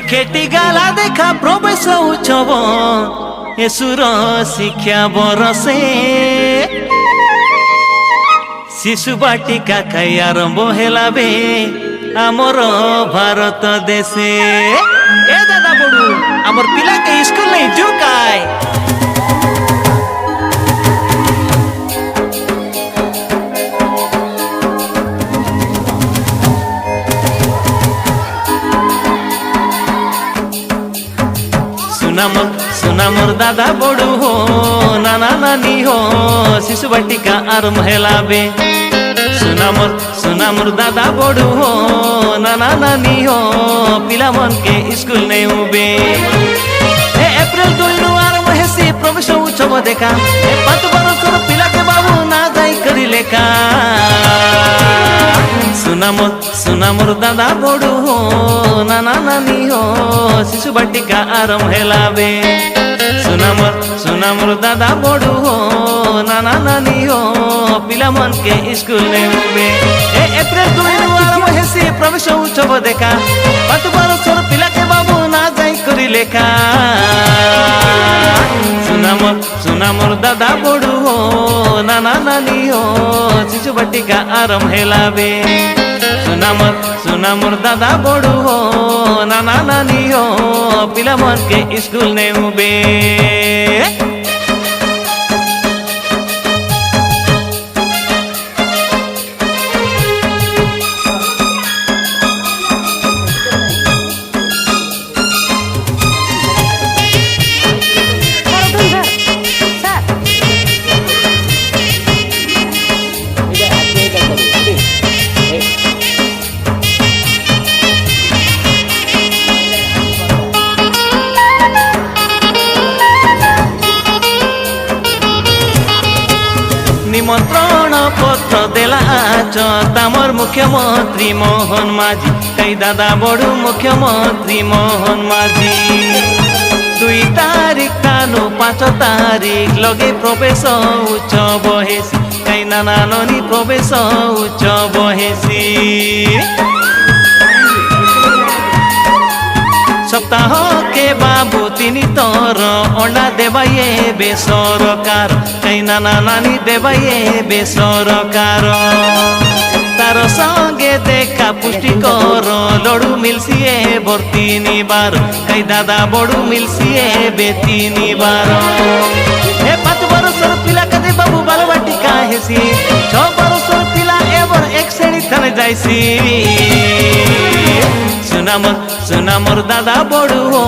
खेटी गाला देखा प्रवेश उत्सव एसुर शिक्षा बरसे शिशु बाटिका खाई आरंभ हेला बे आमर भारत देशे। ए दादा बड़ू आमर पिला के स्कूल नहीं जो काय सुना मोर दादा बड़ू हो नाना नानी हो शिशु बाटिका आरंभ हेला बे। सुना मोर दादा बड़ू हो नाना नानी हो पिला मन के स्कूल नहीं उबे। एप्रिल 2 आरंभ हेसी प्रवेश उत्सव देखा 5 बरसर पिला के बाबू ना जाई करी लेखा। सुना मोर दादा बड़ू हो नाना नानी हो शिशु बाटिका आरंभ हेला बे। सुना मोर दादा बड़ू हो नाना नानी हो पिला मन के स्कूल नहीं उबे। एप्रिल 2 आरंभ हेसी प्रवेश उत्सव देखा 5 बरसर पिला के बाबू ना जाई करी लेखा। सुना मोर दादा बड़ू हो नाना नानी हो शिशु बाटिका आरंभ हेला बे। सुना मोर दादा बड़ू हो नाना नानी हो पिला मन के स्कूल नहीं उबे। निमंत्रण पत्र देला तामर मुख्यमंत्री मोहन माझी कई दादा बड़ू मुख्यमंत्री मोहन माझी। 2 तारीख तानु 5 तारीख लगे प्रवेश उत्सव हेसी कई नाना नानी प्रवेश उत्सव हेसी। सप्ताह के बाबू 3 तर अंडा देवाये बेसरकार कई नाना नानी देवाये बेसरकार। तार संगे देखा पुष्टिकर लड़ू मिलसिए बर 3 बार कई दादा बड़ू मिलसिए बे 3 बार। 5 बरसर पिला कदे बाबू बाल बाटिका हेसी 6 बरसर पिला एबर 1 श्रेणी तने जाइसी। सुना मोर दादा बड़ू हो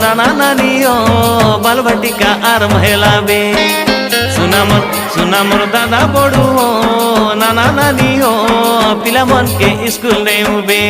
नाना नानी हो बाल बाटिका आरंभ हेला बे। सुना मोर दादा बड़ू हो नाना नानी हो पिला मन के स्कूल नहीं उबे।